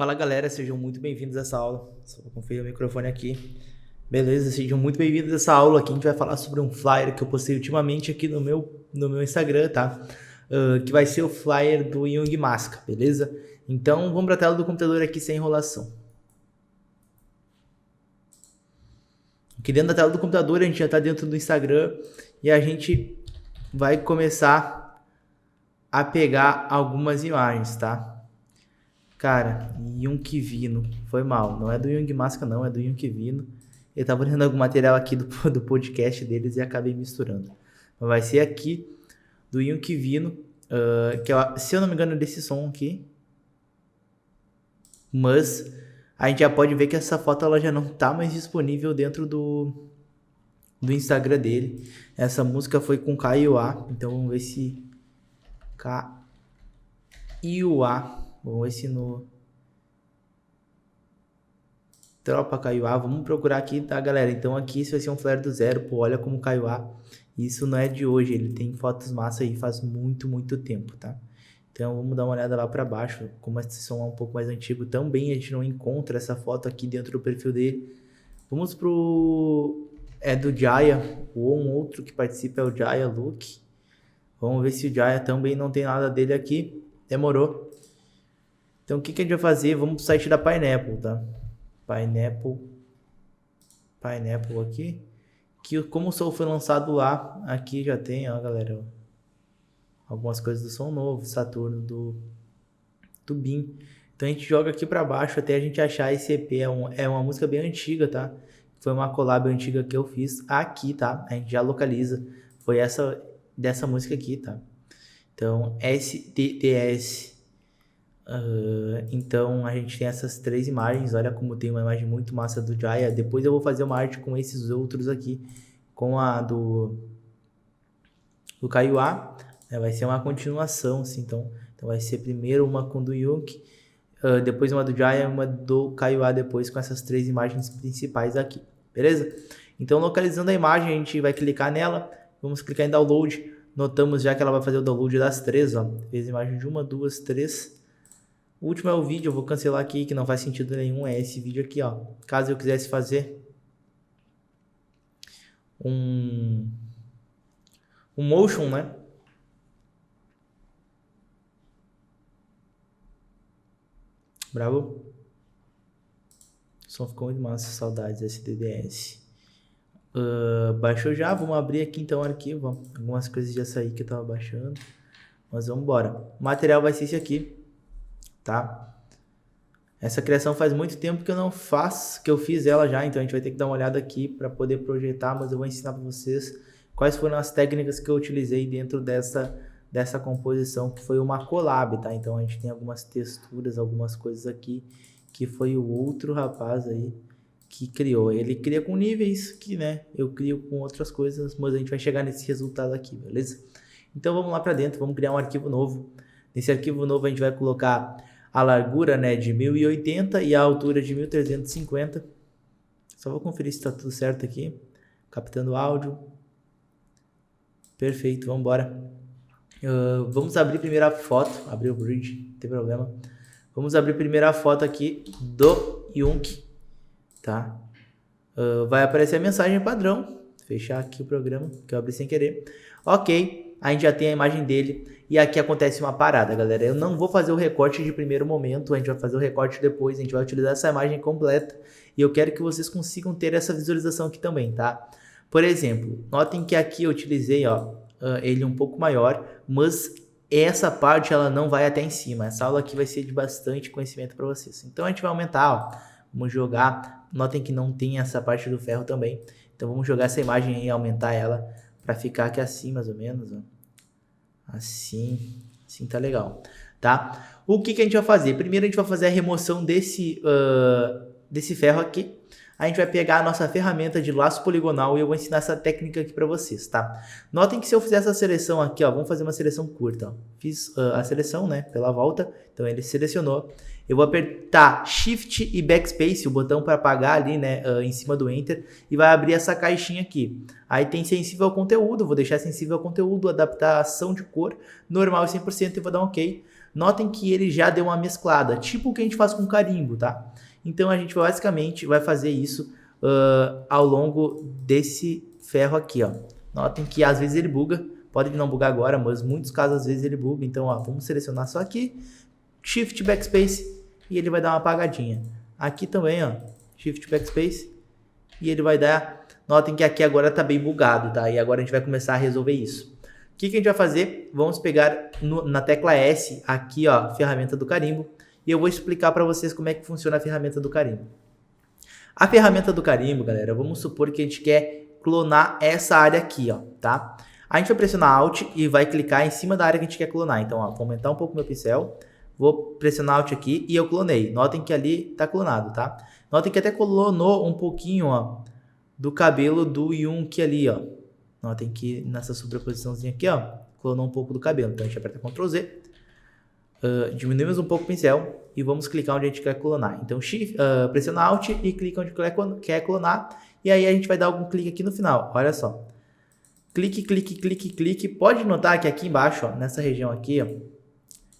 Fala galera, sejam muito bem-vindos a essa aula. Só vou conferir o microfone aqui. Beleza, sejam muito bem-vindos a essa aula. Aqui a gente vai falar sobre um flyer que eu postei ultimamente aqui no meu Instagram, tá? Que vai ser o flyer do Jung Masca, beleza? Então vamos para a tela do computador aqui sem enrolação. Aqui dentro da tela do computador a gente já está dentro do Instagram e a gente vai começar a pegar algumas imagens, tá? Cara, Jung Vino, foi mal, não é do Jung Masca não, é do Jung Vino. Eu tava olhando algum material aqui do podcast deles e acabei misturando. Mas vai ser aqui do Jung Vino, que se eu não me engano é desse som aqui. Mas a gente já pode ver que essa foto ela já não tá mais disponível dentro do Instagram dele. Essa música foi com Kaiowá, então vamos ver se Kaiowá. Vamos ver se no Tropa Kaiowá. Vamos procurar aqui, tá, galera? Então aqui isso vai ser um flare do zero. Pô, olha como Kaiowá. Isso não é de hoje. Ele tem fotos massa aí faz muito, muito tempo, tá? Então vamos dar uma olhada lá pra baixo. Como esse som é um pouco mais antigo, também a gente não encontra essa foto aqui dentro do perfil dele. Vamos pro... É do Jaya. Ou um outro que participa é o Jaya Luke. Vamos ver se o Jaya também não tem nada dele aqui. Demorou. Então o que a gente vai fazer? Vamos pro site da Pineapple, tá? Pineapple aqui. Que como o som foi lançado lá, aqui já tem, ó, galera. Algumas coisas do som novo, Saturno do BIM. Então a gente joga aqui pra baixo até a gente achar esse EP. É uma música bem antiga, tá? Foi uma collab antiga que eu fiz aqui, tá? A gente já localiza. Foi dessa música aqui, tá? Então, STTS. Então a gente tem essas três imagens. Olha como tem uma imagem muito massa do Jaya. Depois eu vou fazer uma arte com esses outros aqui, com a do Kaiowá, vai ser uma continuação assim, então vai ser primeiro uma com do Jung, depois uma do Jaya, uma do Kaiowá, depois com essas três imagens principais aqui, beleza? Então localizando a imagem a gente vai clicar nela, vamos clicar em download. Notamos já que ela vai fazer o download das três, ó. Fez imagem de uma, duas, três. O último é o vídeo, eu vou cancelar aqui, que não faz sentido nenhum, é esse vídeo aqui, ó. Caso eu quisesse fazer um motion, né? Bravo. O som ficou muito massa, saudades SDDS. Baixou já, vamos abrir aqui então o arquivo, ó. Algumas coisas já saí que eu tava baixando, mas vamos embora. O material vai ser esse aqui. Tá? Essa criação faz muito tempo que eu não faço, que eu fiz ela já, então a gente vai ter que dar uma olhada aqui para poder projetar, mas eu vou ensinar para vocês quais foram as técnicas que eu utilizei dentro dessa composição, que foi uma collab, tá? Então a gente tem algumas texturas, algumas coisas aqui, que foi o outro rapaz aí que criou. Ele cria com níveis que, né, eu crio com outras coisas, mas a gente vai chegar nesse resultado aqui, beleza? Então vamos lá para dentro, vamos criar um arquivo novo. Nesse arquivo novo a gente vai colocar a largura, né, de 1080 e a altura de 1350. Só vou conferir se está tudo certo aqui. Captando áudio. Perfeito, vamos embora. Vamos abrir a primeira foto. Abrir o bridge, não tem problema. Vamos abrir a primeira foto aqui do Jung, tá? Vai aparecer a mensagem padrão. Fechar aqui o programa, que eu abri sem querer. Ok, a gente já tem a imagem dele. E aqui acontece uma parada, galera. Eu não vou fazer o recorte de primeiro momento. A gente vai fazer o recorte depois. A gente vai utilizar essa imagem completa. E eu quero que vocês consigam ter essa visualização aqui também, tá? Por exemplo, notem que aqui eu utilizei, ó, ele um pouco maior. Mas essa parte, ela não vai até em cima. Essa aula aqui vai ser de bastante conhecimento para vocês. Então, a gente vai aumentar, ó. Vamos jogar. Notem que não tem essa parte do ferro também. Então, vamos jogar essa imagem aí e aumentar ela para ficar aqui assim, mais ou menos, ó. Assim tá legal, tá? O que a gente vai fazer? Primeiro a gente vai fazer a remoção desse ferro aqui. A gente vai pegar a nossa ferramenta de laço poligonal e eu vou ensinar essa técnica aqui para vocês, tá? Notem que se eu fizer essa seleção aqui, ó, vamos fazer uma seleção curta, ó. Fiz a seleção, né, pela volta, então ele selecionou. Eu vou apertar Shift e Backspace, o botão para apagar ali, né, em cima do Enter, e vai abrir essa caixinha aqui. Aí tem sensível ao conteúdo, vou deixar sensível ao conteúdo, adaptação de cor, normal e 100% e vou dar um OK. notem que ele já deu uma mesclada, tipo o que a gente faz com carimbo, tá? Então a gente basicamente vai fazer isso ao longo desse ferro aqui, ó. Notem que às vezes ele buga, pode não bugar agora, mas muitos casos às vezes ele buga. Então, ó, vamos selecionar só aqui, Shift Backspace e ele vai dar uma apagadinha. Aqui também, ó, Shift Backspace e ele vai dar... Notem que aqui agora tá bem bugado, tá? E agora a gente vai começar a resolver isso. O que a gente vai fazer? Vamos pegar na tecla S aqui, ó, ferramenta do carimbo. E eu vou explicar para vocês como é que funciona a ferramenta do carimbo. A ferramenta do carimbo, galera, vamos supor que a gente quer clonar essa área aqui, ó, tá? A gente vai pressionar Alt e vai clicar em cima da área que a gente quer clonar. Então, ó, vou aumentar um pouco meu pincel, vou pressionar Alt aqui e eu clonei. Notem que ali tá clonado, tá? Notem que até clonou um pouquinho, ó, do cabelo do Yunk ali, ó. Notem que nessa sobreposiçãozinha aqui, ó, clonou um pouco do cabelo. Então, a gente aperta Ctrl Z, diminuímos um pouco o pincel e vamos clicar onde a gente quer clonar. Então, pressiona Alt e clica onde quer clonar. E aí a gente vai dar algum clique aqui no final. Olha só. Clique, clique, clique, clique. Pode notar que aqui embaixo, ó, nessa região aqui, ó,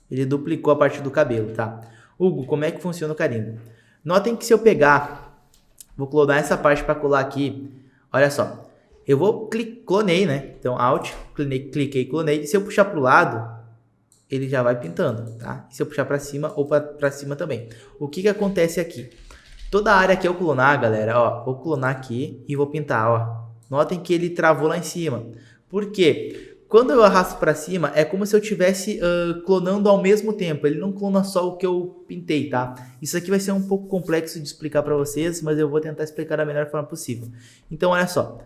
ele duplicou a parte do cabelo, tá? Hugo, como é que funciona o carimbo? Notem que se eu pegar, vou clonar essa parte para colar aqui. Olha só. Eu vou clonei, né? Então, Alt, cliquei, clonei. Se eu puxar para o lado, ele já vai pintando, tá? E se eu puxar para cima ou para cima também. O que acontece aqui? Toda a área que eu clonar, galera, ó, vou clonar aqui e vou pintar, ó. Notem que ele travou lá em cima. Por quê? Quando eu arrasto para cima, é como se eu estivesse clonando ao mesmo tempo. Ele não clona só o que eu pintei, tá? Isso aqui vai ser um pouco complexo de explicar para vocês, mas eu vou tentar explicar da melhor forma possível. Então, olha só.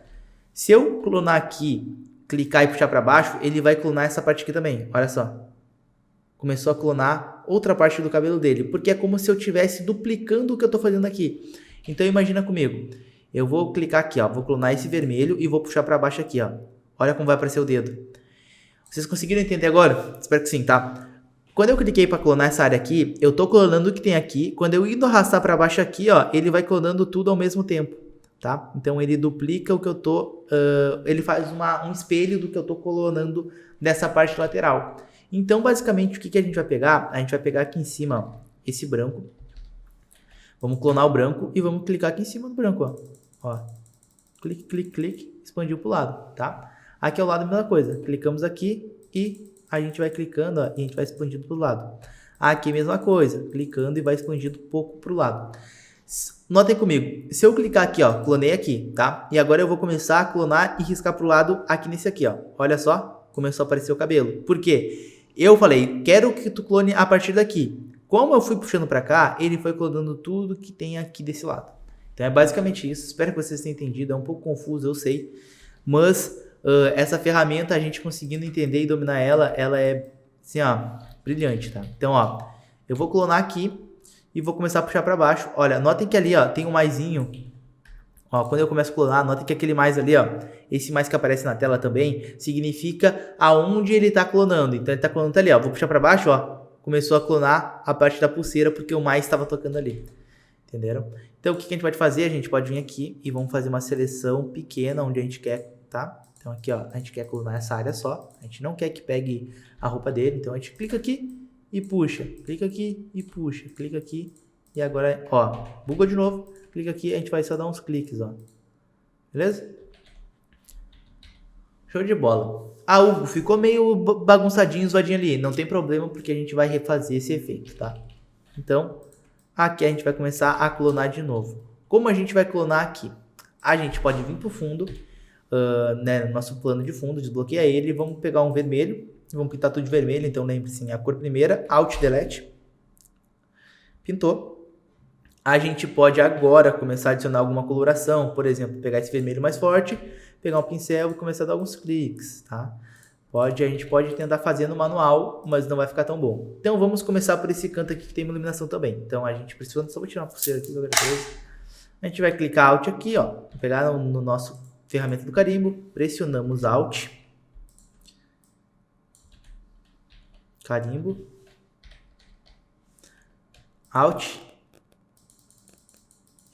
Se eu clonar aqui, clicar e puxar para baixo, ele vai clonar essa parte aqui também. Olha só. Começou a clonar outra parte do cabelo dele, porque é como se eu estivesse duplicando o que eu estou fazendo aqui. Então imagina comigo, eu vou clicar aqui, ó, vou clonar esse vermelho e vou puxar para baixo aqui, ó. Olha como vai aparecer o dedo. Vocês conseguiram entender agora? Espero que sim, tá? Quando eu cliquei para clonar essa área aqui, eu estou clonando o que tem aqui. Quando eu indo arrastar para baixo aqui, ó, ele vai clonando tudo ao mesmo tempo, tá? Então ele duplica o que eu tô, ele faz um espelho do que eu estou clonando nessa parte lateral. Então, basicamente, o que a gente vai pegar? A gente vai pegar aqui em cima, ó, esse branco. Vamos clonar o branco e vamos clicar aqui em cima do branco, ó. Ó. Clique, clique, clique, expandiu para o lado, tá? Aqui ao lado a mesma coisa. Clicamos aqui e a gente vai clicando, ó, e a gente vai expandindo para o lado. Aqui a mesma coisa, clicando e vai expandindo um pouco para o lado. Notem comigo, se eu clicar aqui, ó, clonei aqui, tá? E agora eu vou começar a clonar e riscar para o lado aqui nesse aqui, ó. Olha só, começou a aparecer o cabelo. Por quê? Eu falei, quero que tu clone a partir daqui. Como eu fui puxando para cá, ele foi clonando tudo que tem aqui desse lado. Então é basicamente isso. Espero que vocês tenham entendido. É um pouco confuso, eu sei. Mas essa ferramenta, a gente conseguindo entender e dominar ela, ela é, assim, ó, brilhante, tá? Então, ó, eu vou clonar aqui e vou começar a puxar para baixo. Olha, notem que ali, ó, tem um maisinho. Ó, quando eu começo a clonar, notem que aquele mais ali, ó, esse mais que aparece na tela também, significa aonde ele está clonando. Então ele está clonando ali, ó. Vou puxar para baixo, ó. Começou a clonar a parte da pulseira porque o mais estava tocando ali. Entenderam? Então o que a gente pode fazer? A gente pode vir aqui e vamos fazer uma seleção pequena onde a gente quer, tá? Então aqui, ó, a gente quer clonar essa área só. A gente não quer que pegue a roupa dele. Então a gente clica aqui e puxa. Clica aqui e puxa. Clica aqui e agora, ó, buga de novo. Clica aqui, a gente vai só dar uns cliques, ó. Beleza? Show de bola. Ah, Hugo, ficou meio bagunçadinho, zoadinho ali. Não tem problema, porque a gente vai refazer esse efeito, tá? Então, aqui a gente vai começar a clonar de novo. Como a gente vai clonar aqui? A gente pode vir pro fundo, né, nosso plano de fundo, desbloqueia ele. Vamos pegar um vermelho, vamos pintar tudo de vermelho. Então, lembre-se, a cor primeira, Alt, Delete. Pintou. A gente pode agora começar a adicionar alguma coloração, por exemplo, pegar esse vermelho mais forte, pegar um pincel e começar a dar alguns cliques, tá? A gente pode tentar fazer no manual, mas não vai ficar tão bom. Então vamos começar por esse canto aqui que tem uma iluminação também. Então a gente precisa, só vou tirar uma pulseira aqui, qualquer coisa. A gente vai clicar Alt aqui, ó, pegar no nosso ferramenta do carimbo, pressionamos Alt, carimbo, Alt,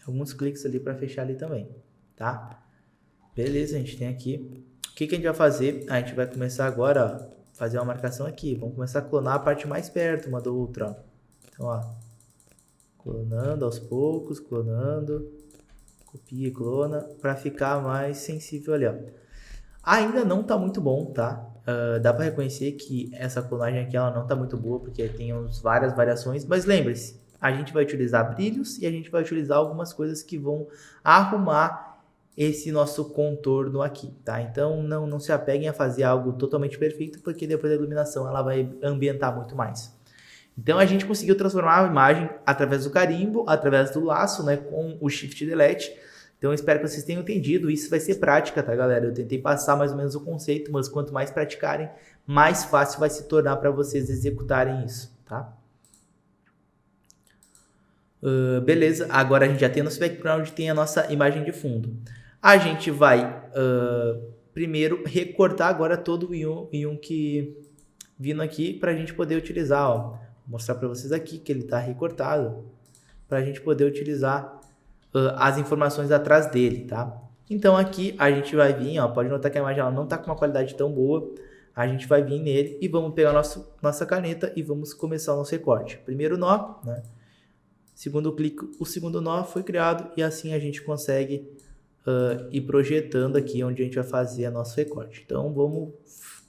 alguns cliques ali para fechar ali também, tá? Beleza, a gente tem aqui. O que a gente vai fazer? A gente vai começar agora, ó, fazer uma marcação aqui. Vamos começar a clonar a parte mais perto uma da outra, ó. Então, ó, clonando aos poucos, clonando, copia e clona, para ficar mais sensível ali, ó. Ainda não tá muito bom, tá? Dá para reconhecer que essa clonagem aqui ela não tá muito boa, porque tem várias variações, mas lembre-se, a gente vai utilizar brilhos e a gente vai utilizar algumas coisas que vão arrumar esse nosso contorno aqui, tá? Então não se apeguem a fazer algo totalmente perfeito, porque depois a iluminação ela vai ambientar muito mais. Então a gente conseguiu transformar a imagem através do carimbo, através do laço, né, com o Shift Delete. Então eu espero que vocês tenham entendido, isso vai ser prática, tá, galera? Eu tentei passar mais ou menos o conceito, mas quanto mais praticarem, mais fácil vai se tornar para vocês executarem isso, tá? Beleza, agora a gente já tem nosso background, tem a nossa imagem de fundo. A gente vai primeiro recortar agora todo o Yunque vindo aqui para a gente poder utilizar, ó. Vou mostrar para vocês aqui que ele está recortado para a gente poder utilizar as informações atrás dele, tá? Então aqui a gente vai vir, ó, pode notar que a imagem ela não está com uma qualidade tão boa. A gente vai vir nele e vamos pegar nossa caneta e vamos começar o nosso recorte. Primeiro nó, né? Segundo clique, o segundo nó foi criado e assim a gente consegue ir projetando aqui onde a gente vai fazer o nosso recorte. Então vamos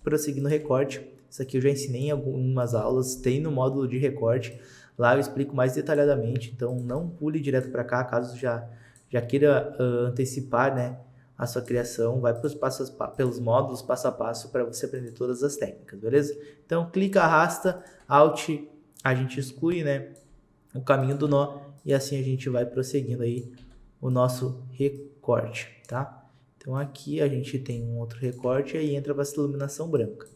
prosseguir no recorte. Isso aqui eu já ensinei em algumas aulas, tem no módulo de recorte. Lá eu explico mais detalhadamente, então não pule direto para cá, caso já queira antecipar, né, a sua criação. Vai pelos módulos passo a passo para você aprender todas as técnicas, beleza? Então clica, arrasta, Alt, a gente exclui, né, o caminho do nó e assim a gente vai prosseguindo aí o nosso recorte, tá? Então aqui a gente tem um outro recorte e aí entra essa iluminação branca,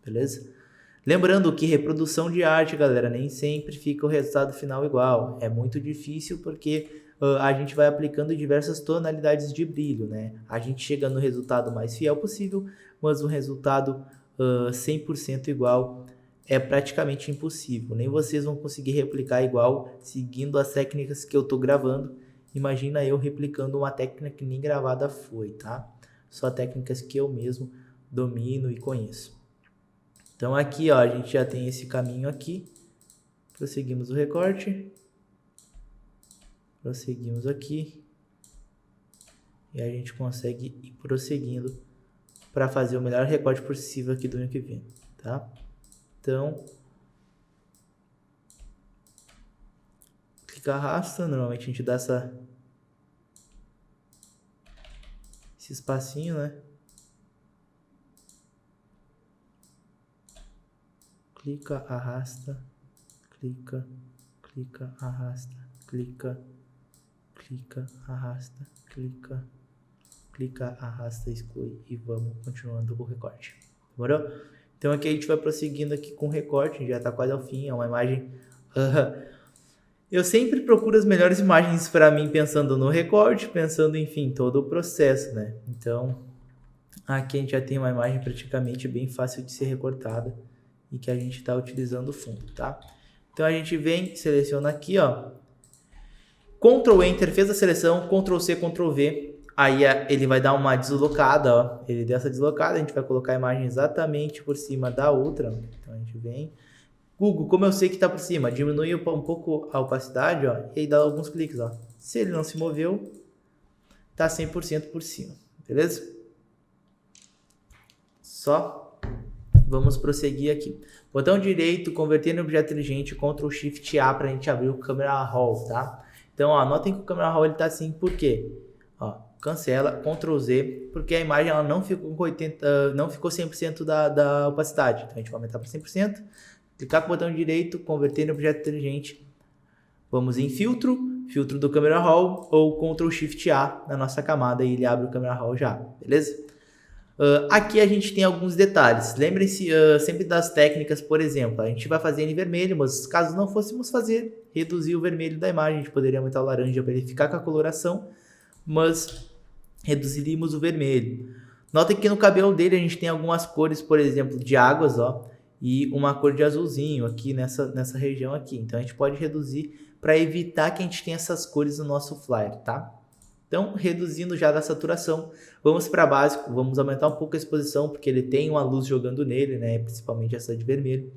beleza? Lembrando que reprodução de arte, galera, nem sempre fica o resultado final igual. É muito difícil porque a gente vai aplicando diversas tonalidades de brilho, né? A gente chega no resultado mais fiel possível, mas o resultado 100% igual é praticamente impossível. Nem vocês vão conseguir replicar igual seguindo as técnicas que eu tô gravando. Imagina eu replicando uma técnica que nem gravada foi, tá? Só técnicas que eu mesmo domino e conheço. Então aqui, ó, a gente já tem esse caminho aqui. Prosseguimos o recorte. Prosseguimos aqui. E a gente consegue ir prosseguindo para fazer o melhor recorte possível aqui do Yunque Vino, tá? Então, clica, arrasta. Normalmente a gente dá esse espacinho, né? Clica, arrasta, clica, clica, arrasta, clica, clica, arrasta, clica, clica, arrasta, exclui e vamos continuando com o recorte. Demorou? Então aqui a gente vai prosseguindo aqui com o recorte, já está quase ao fim, é uma imagem... Eu sempre procuro as melhores imagens para mim pensando no recorte, pensando, enfim, todo o processo, né? Então, aqui a gente já tem uma imagem praticamente bem fácil de ser recortada e que a gente está utilizando o fundo, tá? Então a gente vem, seleciona aqui, ó, Ctrl Enter, fez a seleção, Ctrl C, Ctrl V, aí ele vai dar uma deslocada, ó, ele deu essa deslocada, a gente vai colocar a imagem exatamente por cima da outra, então a gente vem, Google, como eu sei que está por cima, diminui um pouco a opacidade, ó, e aí dá alguns cliques, ó, se ele não se moveu, tá 100% por cima, beleza? Só vamos prosseguir aqui. Botão direito, converter em objeto inteligente, Ctrl Shift A para a gente abrir o Camera Raw, tá? Então, ó, notem que o Camera Raw ele tá assim, por quê? Ó, cancela, Ctrl Z, porque a imagem ela não ficou com 80, não ficou 100% da opacidade. Então a gente vai aumentar para 100%, clicar com o botão direito, converter em objeto inteligente. Vamos em filtro, filtro do Camera Raw ou Ctrl Shift A na nossa camada e ele abre o Camera Raw já, beleza? Aqui a gente tem alguns detalhes. Lembrem-se sempre das técnicas, por exemplo, a gente vai fazer em vermelho, mas caso não fôssemos fazer, reduzir o vermelho da imagem, a gente poderia aumentar o laranja para ele ficar com a coloração, mas reduziríamos o vermelho. Notem que no cabelo dele a gente tem algumas cores, por exemplo, de águas, ó, e uma cor de azulzinho aqui nessa região aqui. Então a gente pode reduzir para evitar que a gente tenha essas cores no nosso flyer, tá? Então, reduzindo já da saturação, vamos para básico, vamos aumentar um pouco a exposição, porque ele tem uma luz jogando nele, né? Principalmente essa de vermelho.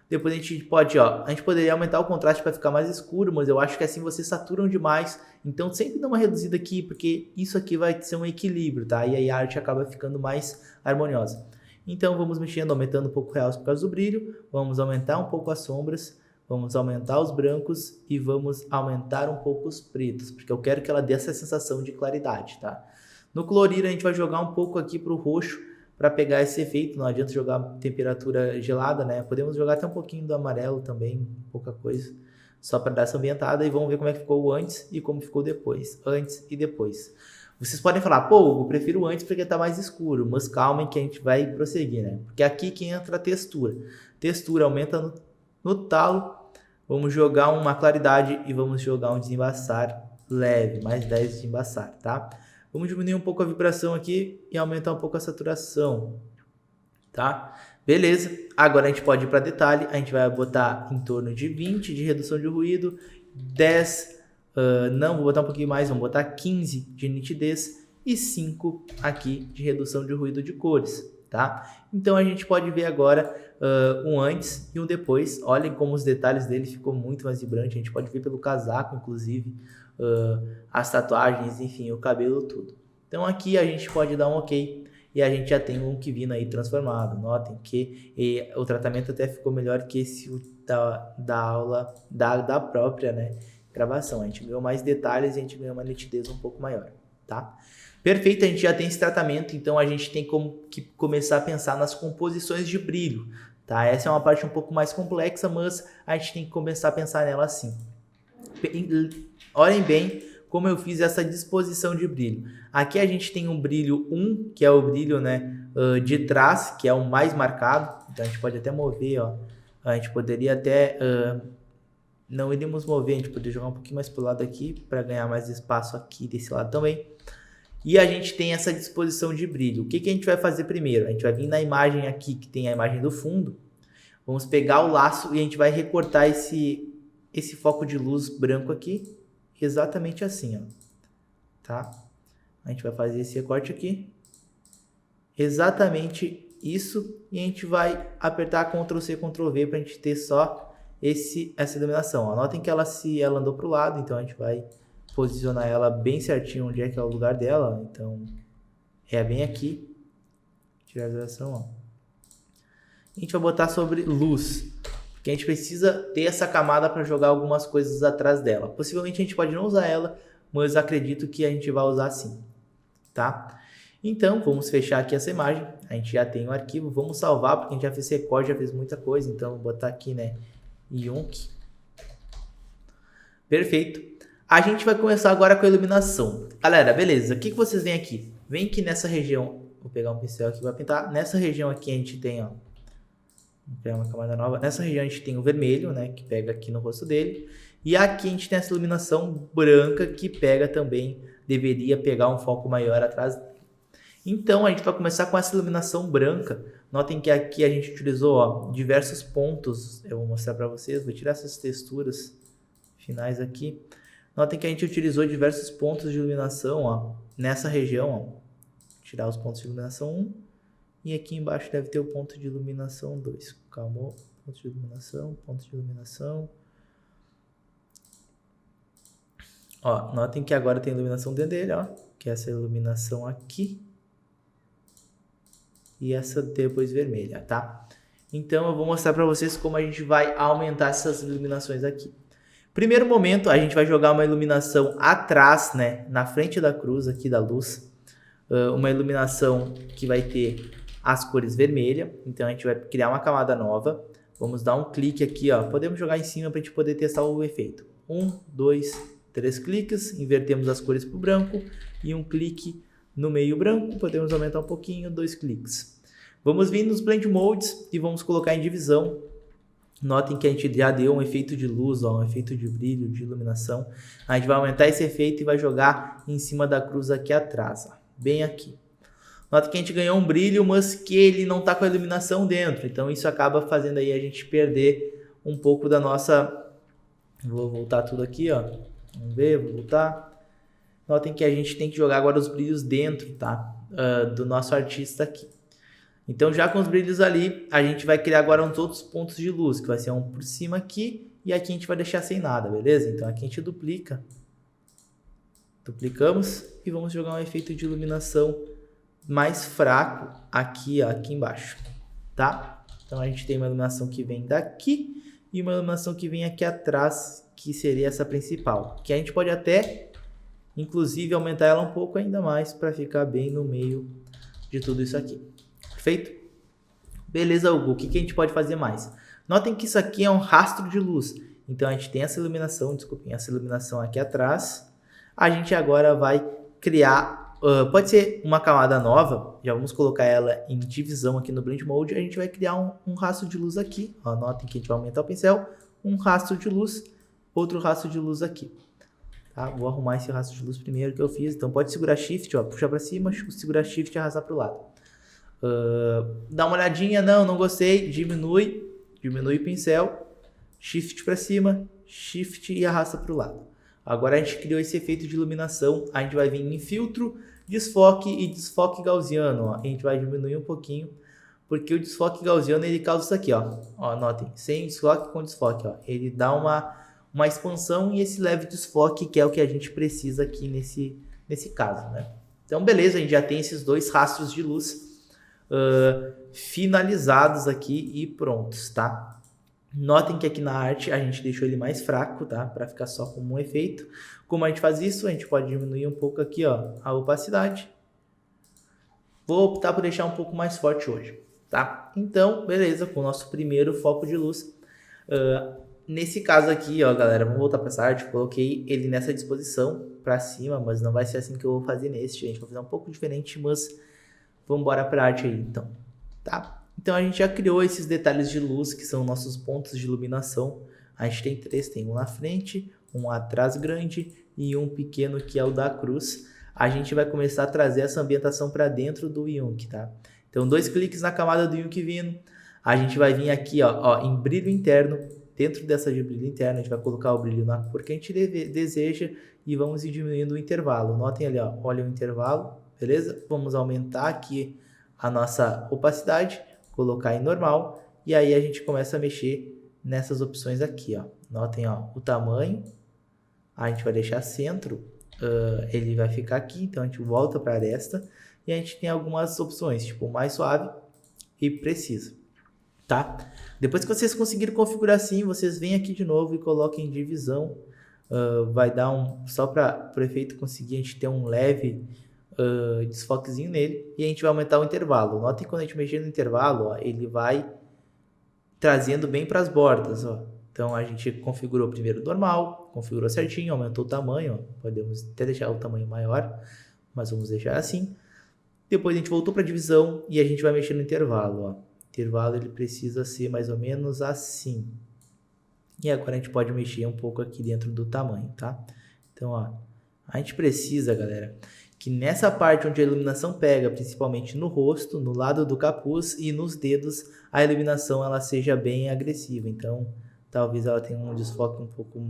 Depois a gente pode, a gente poderia aumentar o contraste para ficar mais escuro, mas eu acho que assim vocês saturam demais. Então sempre dá uma reduzida aqui, porque isso aqui vai ser um equilíbrio, tá? E aí a arte acaba ficando mais harmoniosa. Então vamos mexendo, aumentando um pouco o realce por causa do brilho, vamos aumentar um pouco as sombras, vamos aumentar os brancos e vamos aumentar um pouco os pretos, porque eu quero que ela dê essa sensação de claridade, tá? No colorir a gente vai jogar um pouco aqui para o roxo, para pegar esse efeito. Não adianta jogar temperatura gelada, né? Podemos jogar até um pouquinho do amarelo também, pouca coisa, só para dar essa ambientada, e vamos ver como é que ficou o antes e como ficou depois, antes e depois. Vocês podem falar, pô, eu prefiro antes porque tá mais escuro, mas calmem que a gente vai prosseguir, né? Porque aqui que entra a textura. Textura aumenta no talo, vamos jogar uma claridade e vamos jogar um desembaçar leve, mais 10 de desembaçar, tá? Vamos diminuir um pouco a vibração aqui e aumentar um pouco a saturação, tá? Beleza, agora a gente pode ir para detalhe, a gente vai botar em torno de 20 de redução de ruído, 10, não, vou botar um pouquinho mais, vamos botar 15 de nitidez e 5 aqui de redução de ruído de cores, tá? Então a gente pode ver agora um antes e um depois. Olhem como os detalhes dele ficou muito mais vibrante, a gente pode ver pelo casaco, inclusive, as tatuagens, enfim, o cabelo, tudo. Então aqui a gente pode dar um ok e a gente já tem um look vindo aí transformado. Notem que o tratamento até ficou melhor que esse da aula da própria, né, gravação. A gente ganhou mais detalhes e a gente ganhou uma nitidez um pouco maior, tá? Perfeito, a gente já tem esse tratamento, então a gente tem que começar a pensar nas composições de brilho, tá? Essa é uma parte um pouco mais complexa, mas a gente tem que começar a pensar nela assim. Olhem bem como eu fiz essa disposição de brilho. Aqui a gente tem um brilho 1, que é o brilho, né, de trás, que é o mais marcado. Então a gente pode até mover, ó. A gente poderia até... não iríamos mover, a gente poderia jogar um pouquinho mais pro lado aqui, para ganhar mais espaço aqui desse lado também. E a gente tem essa disposição de brilho. O que a gente vai fazer primeiro? A gente vai vir na imagem aqui, que tem a imagem do fundo. Vamos pegar o laço e a gente vai recortar esse foco de luz branco aqui. Exatamente assim, ó. Tá? A gente vai fazer esse recorte aqui. Exatamente isso. E a gente vai apertar Ctrl C, Ctrl V para a gente ter só essa iluminação. Ó. Notem que ela andou para o lado, então a gente vai posicionar ela bem certinho onde é que é o lugar dela. Então, é bem aqui. Tirar a exação, ó. A gente vai botar sobre luz, porque a gente precisa ter essa camada para jogar algumas coisas atrás dela. Possivelmente a gente pode não usar ela, mas acredito que a gente vai usar sim, tá? Então, vamos fechar aqui essa imagem. A gente já tem o arquivo, vamos salvar, porque a gente já fez recorte, já fez muita coisa. Então, vou botar aqui, né, Yonk. Perfeito. A gente vai começar agora com a iluminação. Galera, beleza, o que vocês veem aqui? Vem aqui nessa região, vou pegar um pincel aqui para pintar. Nessa região aqui a gente tem, ó, vou pegar uma camada nova. Nessa região a gente tem o vermelho, né, que pega aqui no rosto dele. E aqui a gente tem essa iluminação branca que pega também, deveria pegar um foco maior atrás dele. Então a gente vai começar com essa iluminação branca. Notem que aqui a gente utilizou, ó, diversos pontos. Eu vou mostrar para vocês, vou tirar essas texturas finais aqui. Notem que a gente utilizou diversos pontos de iluminação, ó, nessa região, ó. Tirar os pontos de iluminação 1 e aqui embaixo deve ter o ponto de iluminação 2. Calma, ponto de iluminação, ponto de iluminação. Ó, notem que agora tem iluminação dentro dele, ó, que é essa iluminação aqui e essa depois vermelha, tá? Então eu vou mostrar para vocês como a gente vai aumentar essas iluminações aqui. Primeiro momento, a gente vai jogar uma iluminação atrás, né, na frente da cruz aqui da luz, uma iluminação que vai ter as cores vermelha, então a gente vai criar uma camada nova, vamos dar um clique aqui, ó, podemos jogar em cima para a gente poder testar o efeito. 1, 2, 3 cliques, invertemos as cores para o branco e um clique no meio branco, podemos aumentar um pouquinho, 2 cliques. Vamos vir nos Blend Modes e vamos colocar em divisão. Notem que a gente já deu um efeito de luz, ó, um efeito de brilho, de iluminação. A gente vai aumentar esse efeito e vai jogar em cima da cruz aqui atrás, ó, bem aqui. Notem que a gente ganhou um brilho, mas que ele não está com a iluminação dentro. Então isso acaba fazendo aí a gente perder um pouco da nossa... Vou voltar tudo aqui, ó. Vamos ver, vou voltar. Notem que a gente tem que jogar agora os brilhos dentro, tá? Do nosso artista aqui. Então, já com os brilhos ali, a gente vai criar agora uns outros pontos de luz, que vai ser um por cima aqui, e aqui a gente vai deixar sem nada, beleza? Então, aqui a gente duplica. Duplicamos e vamos jogar um efeito de iluminação mais fraco aqui, ó, aqui embaixo, tá? Então, a gente tem uma iluminação que vem daqui e uma iluminação que vem aqui atrás, que seria essa principal. Que a gente pode até, inclusive, aumentar ela um pouco ainda mais para ficar bem no meio de tudo isso aqui. Perfeito? Beleza, Hugo. O que a gente pode fazer mais? Notem que isso aqui é um rastro de luz. Então, a gente tem essa iluminação, desculpem, essa iluminação aqui atrás. A gente agora vai criar, pode ser uma camada nova. Já vamos colocar ela em divisão aqui no Blend Mode. A gente vai criar um rastro de luz aqui. Ó, notem que a gente vai aumentar o pincel. Um rastro de luz, outro rastro de luz aqui. Tá? Vou arrumar esse rastro de luz primeiro que eu fiz. Então, pode segurar Shift, ó, puxar para cima, segurar Shift e arrastar para o lado. Dá uma olhadinha, não gostei, diminui o pincel, Shift para cima, Shift e arrasta para o lado. Agora a gente criou esse efeito de iluminação, a gente vai vir em filtro, desfoque e desfoque gaussiano, ó. A gente vai diminuir um pouquinho, porque o desfoque gaussiano ele causa isso aqui, ó, notem, sem desfoque com desfoque, ó. Ele dá uma expansão e esse leve desfoque que é o que a gente precisa aqui nesse caso, né? Então beleza, a gente já tem esses dois rastros de luz finalizados aqui e prontos, tá? Notem que aqui na arte a gente deixou ele mais fraco, tá? Para ficar só como um efeito. Como a gente faz isso? A gente pode diminuir um pouco aqui, ó, a opacidade. Vou optar por deixar um pouco mais forte hoje, tá? Então, beleza, com o nosso primeiro foco de luz. Nesse caso aqui, ó, galera, vamos voltar para essa arte. Coloquei ele nessa disposição para cima, mas não vai ser assim que eu vou fazer nesse, gente. Vou fazer um pouco diferente, mas vamos embora para a arte aí, então, tá? Então, a gente já criou esses detalhes de luz, que são nossos pontos de iluminação. A gente tem 3, tem um na frente, um atrás grande e um pequeno que é o da cruz. A gente vai começar a trazer essa ambientação para dentro do Yunque, tá? Então, 2 cliques na camada do Yunque vindo. A gente vai vir aqui, ó, em brilho interno. Dentro dessa de brilho interno, a gente vai colocar o brilho na cor que a gente deseja e vamos ir diminuindo o intervalo. Notem ali, ó, olha o intervalo. Beleza? Vamos aumentar aqui a nossa opacidade, colocar em normal, e aí a gente começa a mexer nessas opções aqui, ó. Notem, ó, o tamanho, a gente vai deixar centro, ele vai ficar aqui, então a gente volta para a aresta, e a gente tem algumas opções, tipo mais suave e precisa, tá? Depois que vocês conseguirem configurar assim, vocês vêm aqui de novo e coloquem divisão, vai dar só para o efeito conseguir a gente ter um leve desfoquezinho nele e a gente vai aumentar o intervalo. Notem quando a gente mexer no intervalo, ó, ele vai trazendo bem para as bordas, ó. Então a gente configurou primeiro normal, configurou certinho, aumentou o tamanho, ó. Podemos até deixar o tamanho maior, mas vamos deixar assim. Depois a gente voltou para a divisão e a gente vai mexer no intervalo, ó. O intervalo ele precisa ser mais ou menos assim. E agora a gente pode mexer um pouco aqui dentro do tamanho, tá? Então, ó, a gente precisa, galera, que nessa parte onde a iluminação pega, principalmente no rosto, no lado do capuz e nos dedos, a iluminação ela seja bem agressiva. Então, talvez ela tenha um desfoque um pouco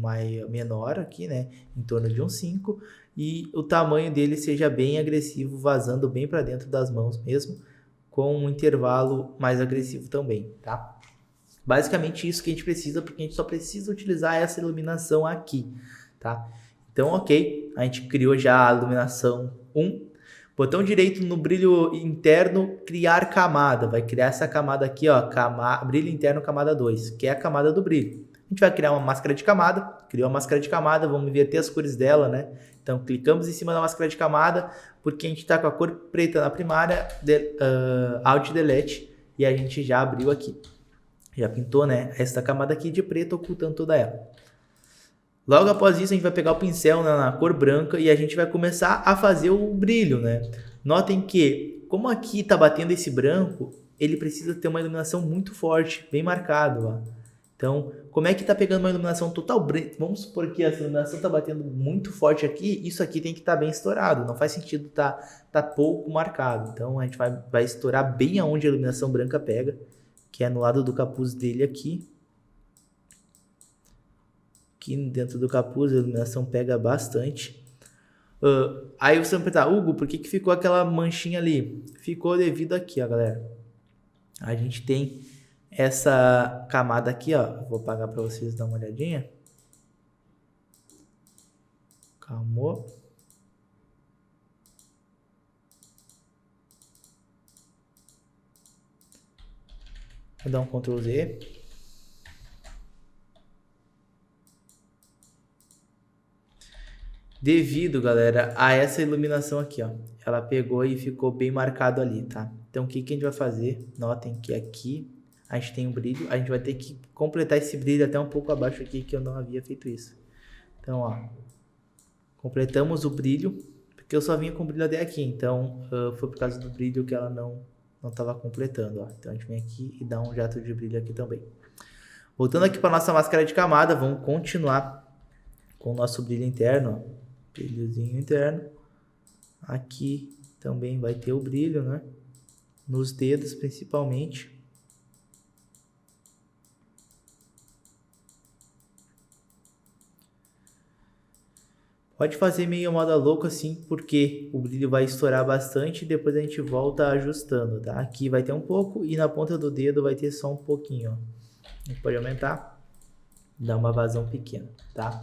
menor aqui, né? Em torno de 5. E o tamanho dele seja bem agressivo, vazando bem para dentro das mãos mesmo, com um intervalo mais agressivo também, tá? Basicamente isso que a gente precisa, porque a gente só precisa utilizar essa iluminação aqui, tá? Então, ok, a gente criou já a iluminação 1. Botão direito no brilho interno, criar camada. Vai criar essa camada aqui, ó, brilho interno camada 2, que é a camada do brilho. A gente vai criar uma máscara de camada, criou a máscara de camada, vamos inverter as cores dela, né? Então, clicamos em cima da máscara de camada, porque a gente está com a cor preta na primária, Alt Delete, e a gente já abriu aqui. Já pintou, né, essa camada aqui de preto, ocultando toda ela. Logo após isso, a gente vai pegar o pincel na cor branca e a gente vai começar a fazer o brilho, né? Notem que, como aqui está batendo esse branco, ele precisa ter uma iluminação muito forte, bem marcado, ó. Então, como é que está pegando uma iluminação total branca? Vamos supor que essa iluminação está batendo muito forte aqui, isso aqui tem que estar bem estourado, não faz sentido tá pouco marcado. Então, a gente vai estourar bem aonde a iluminação branca pega, que é no lado do capuz dele aqui. Aqui dentro do capuz a iluminação pega bastante. Aí você vai perguntar, Hugo, por que ficou aquela manchinha ali? Ficou devido aqui, ó, galera. A gente tem essa camada aqui, ó. Vou apagar para vocês dar uma olhadinha. Calma. Vou dar um Ctrl Z. Devido, galera, a essa iluminação aqui, ó. Ela pegou e ficou bem marcado ali, tá? Então, o que que a gente vai fazer? Notem que aqui a gente tem um brilho. A gente vai ter que completar esse brilho até um pouco abaixo aqui, que eu não havia feito isso. Então, ó. Completamos o brilho, porque eu só vinha com brilho até aqui. Então, foi por causa do brilho que ela não estava completando, ó. Então, a gente vem aqui e dá um jato de brilho aqui também. Voltando aqui para nossa máscara de camada, vamos continuar com o nosso brilho interno, ó. Brilhozinho interno. Aqui também vai ter o brilho, né? Nos dedos, principalmente. Pode fazer meio moda louca assim, porque o brilho vai estourar bastante e depois a gente volta ajustando, tá? Aqui vai ter um pouco e na ponta do dedo vai ter só um pouquinho, ó. A gente pode aumentar, dar uma vazão pequena, tá?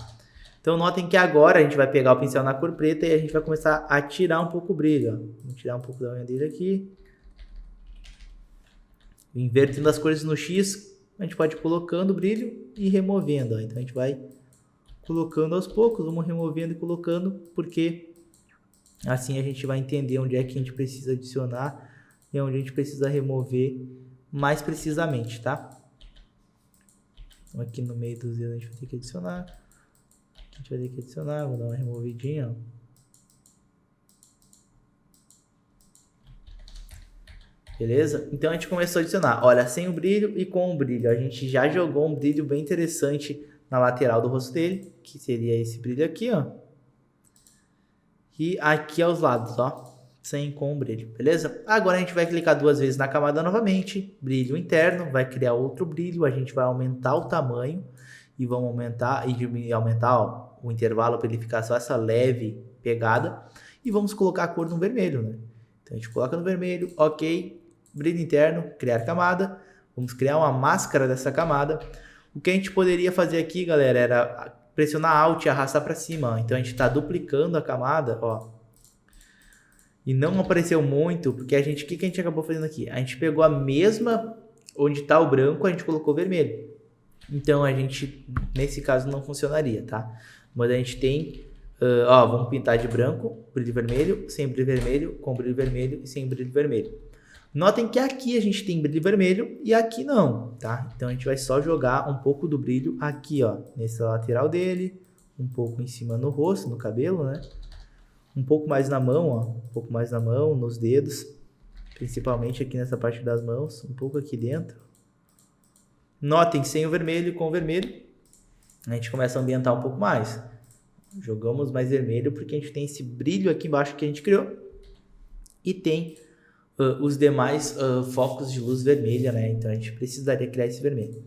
Então, notem que agora a gente vai pegar o pincel na cor preta e a gente vai começar a tirar um pouco o brilho. Ó. Vamos tirar um pouco da unha dele aqui. Invertendo as cores no X, a gente pode ir colocando o brilho e removendo. Ó. Então, a gente vai colocando aos poucos, vamos removendo e colocando, porque assim a gente vai entender onde é que a gente precisa adicionar e onde a gente precisa remover mais precisamente, tá? Então, aqui no meio dos dedos a gente vai ter que adicionar. A gente vai ter que adicionar, vou dar uma removidinha, ó. Beleza? Então a gente começou a adicionar, olha, sem o brilho e com o brilho. A gente já jogou um brilho bem interessante na lateral do rosto dele, que seria esse brilho aqui, ó. E aqui aos lados, ó, sem com o brilho, beleza? Agora a gente vai clicar 2 vezes na camada novamente, brilho interno, vai criar outro brilho, a gente vai aumentar o tamanho. E vamos aumentar ó, o intervalo para ele ficar só essa leve pegada. E vamos colocar a cor no vermelho, né? Então a gente coloca no vermelho, ok. Brilho interno, criar camada. Vamos criar uma máscara dessa camada. O que a gente poderia fazer aqui, galera, era pressionar Alt e arrastar para cima. Ó. Então a gente está duplicando a camada, ó. E não apareceu muito, porque o que a gente acabou fazendo aqui? A gente pegou a mesma, onde está o branco, a gente colocou vermelho. Então, a gente, nesse caso, não funcionaria, tá? Mas a gente tem, ó, vamos pintar de branco, brilho vermelho, sem brilho vermelho, com brilho vermelho e sem brilho vermelho. Notem que aqui a gente tem brilho vermelho e aqui não, tá? Então, a gente vai só jogar um pouco do brilho aqui, ó, nessa lateral dele, um pouco em cima no rosto, no cabelo, né? Um pouco mais na mão, ó, um pouco mais na mão, nos dedos, principalmente aqui nessa parte das mãos, um pouco aqui dentro. Notem, sem o vermelho e com o vermelho, a gente começa a ambientar um pouco mais. Jogamos mais vermelho porque a gente tem esse brilho aqui embaixo que a gente criou. E tem os demais focos de luz vermelha, né? Então a gente precisaria criar esse vermelho.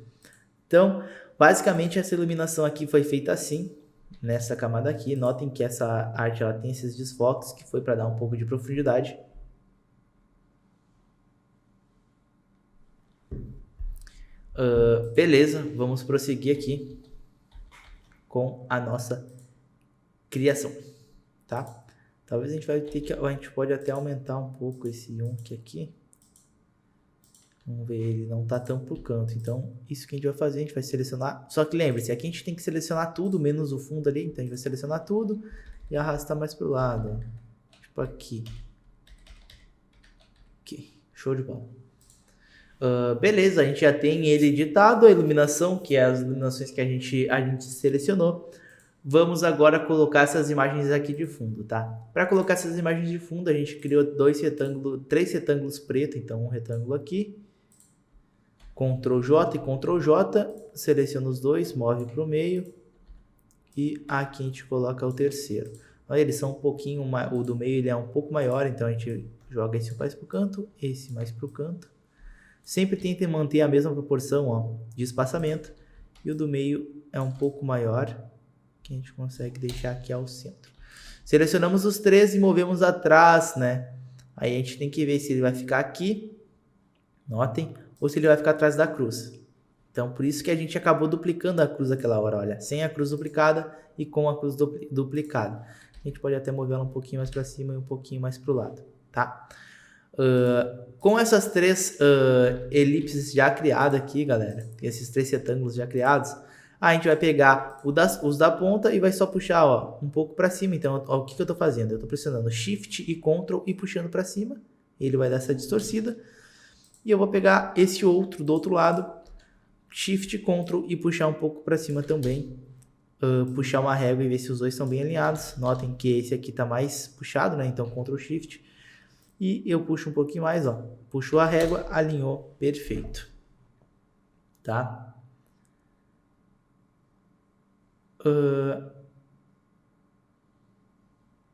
Então, basicamente essa iluminação aqui foi feita assim, nessa camada aqui. Notem que essa arte ela tem esses desfoques que foi para dar um pouco de profundidade. Beleza, vamos prosseguir aqui com a nossa criação, tá? Talvez a gente vai ter que, a gente pode até aumentar um pouco esse Yonk aqui. Vamos ver, ele não tá tão pro canto, então isso que a gente vai fazer, a gente vai selecionar, só que lembre-se, aqui a gente tem que selecionar tudo, menos o fundo ali, então a gente vai selecionar tudo e arrastar mais pro lado, ó. Tipo aqui. Aqui, show de bola. Beleza, a gente já tem ele editado, a iluminação, que é as iluminações que a gente selecionou. Vamos agora colocar essas imagens aqui de fundo, tá? Para colocar essas imagens de fundo, a gente criou 3 retângulos pretos, então um retângulo aqui. Ctrl J e Ctrl J, seleciona os dois, move para o meio. E aqui a gente coloca o terceiro. Olha, eles são um pouquinho, o do meio ele é um pouco maior, então a gente joga esse mais para o canto, esse mais para o canto. Sempre tentem manter a mesma proporção, ó, de espaçamento. E o do meio é um pouco maior, que a gente consegue deixar aqui ao centro. Selecionamos os três e movemos atrás, né? Aí a gente tem que ver se ele vai ficar aqui, notem, ou se ele vai ficar atrás da cruz. Então, por isso que a gente acabou duplicando a cruz naquela hora, olha, sem a cruz duplicada e com a cruz duplicada. A gente pode até mover ela um pouquinho mais para cima e um pouquinho mais para o lado, tá? Com essas três elipses já criadas aqui, galera, esses três retângulos já criados, a gente vai pegar os da ponta e vai só puxar, ó, um pouco para cima. Então, ó, o que eu estou fazendo? Eu estou pressionando Shift e Ctrl e puxando para cima. Ele vai dar essa distorcida. E eu vou pegar esse outro do outro lado, Shift, Ctrl e puxar um pouco para cima também. Puxar uma régua e ver se os dois estão bem alinhados. Notem que esse aqui está mais puxado, né? Então, Ctrl, Shift. E eu puxo um pouquinho mais, ó. Puxou a régua, alinhou, perfeito. Tá?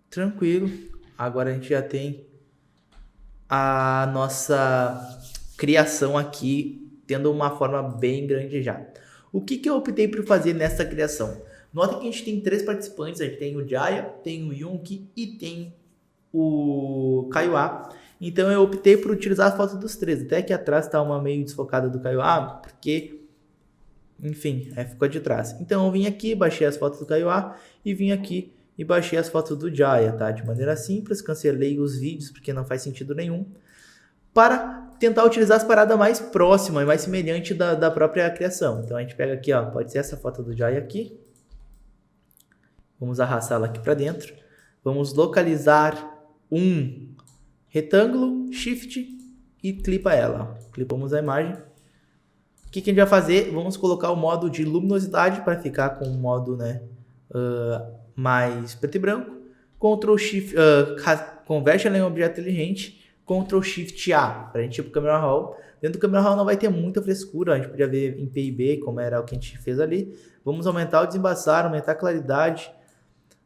Tranquilo. Agora a gente já tem a nossa criação aqui, tendo uma forma bem grande já. O que eu optei por fazer nessa criação? Nota que a gente tem três participantes, a gente tem o Jaya, tem o Yunki e tem o Kaiowá. Então eu optei por utilizar a foto dos três. Até que atrás está uma meio desfocada do Kaiowá, porque, enfim, ficou de trás. Então eu vim aqui, baixei as fotos do Kaiowá e vim aqui e baixei as fotos do Jaya, tá? De maneira simples, cancelei os vídeos porque não faz sentido nenhum, para tentar utilizar as paradas mais próximas e mais semelhantes da própria criação. Então a gente pega aqui, ó, pode ser essa foto do Jaya aqui. Vamos arrastá-la aqui para dentro. Vamos localizar um retângulo, Shift e clipa ela. Clipamos a imagem. O que a gente vai fazer? Vamos colocar o modo de luminosidade para ficar com o modo, né, mais preto e branco. Ctrl Shift, converte ela em objeto inteligente. Ctrl Shift A para a gente ir para o Camera Raw. Dentro do Camera Raw não vai ter muita frescura. A gente podia ver em PIB como era o que a gente fez ali. Vamos aumentar o desembaçar, aumentar a claridade.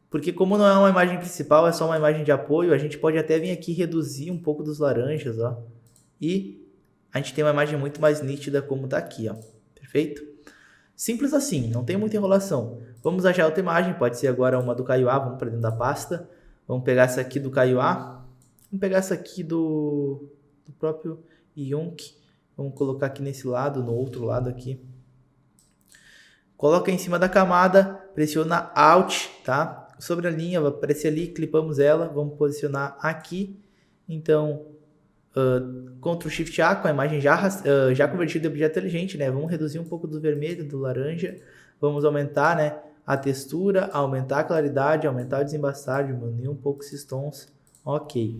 Porque como não é uma imagem principal, é só uma imagem de apoio, a gente pode até vir aqui reduzir um pouco dos laranjas, ó. E a gente tem uma imagem muito mais nítida como tá aqui, ó. Perfeito? Simples assim, não tem muita enrolação. Vamos achar outra imagem, pode ser agora uma do Kaiowá, vamos para dentro da pasta. Vamos pegar essa aqui do Kaiowá. Vamos pegar essa aqui do próprio Yunki. Vamos colocar aqui nesse lado, no outro lado aqui. Coloca em cima da camada, pressiona Alt, tá? Sobre a linha, vai aparecer ali, clipamos ela, vamos posicionar aqui. Então, Ctrl Shift A com a imagem já convertida em objeto inteligente, né? Vamos reduzir um pouco do vermelho, do laranja. Vamos aumentar, né, a textura, aumentar a claridade, aumentar o desembaçar, diminuir um pouco esses tons. Ok.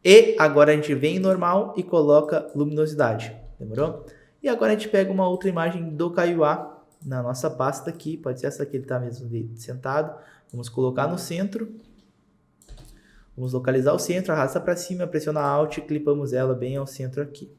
E agora a gente vem em normal e coloca luminosidade. Demorou? E agora a gente pega uma outra imagem do Kaiowá na nossa pasta aqui. Pode ser essa aqui, ele está mesmo sentado. Vamos colocar no centro. Vamos localizar o centro, arrasta para cima, pressiona Alt e clipamos ela bem ao centro aqui.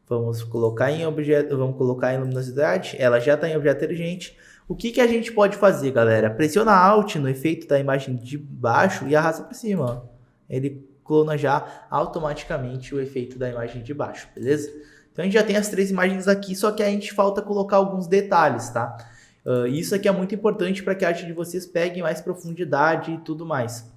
Vamos colocar em objeto, vamos colocar em luminosidade. Ela já está em objeto inteligente. O que a gente pode fazer, galera? Pressiona Alt no efeito da imagem de baixo e arrasta para cima. Ó. Ele clona já automaticamente o efeito da imagem de baixo, beleza? Então a gente já tem as três imagens aqui, só que a gente falta colocar alguns detalhes, tá? Isso aqui é muito importante para que a arte de vocês pegue mais profundidade e tudo mais.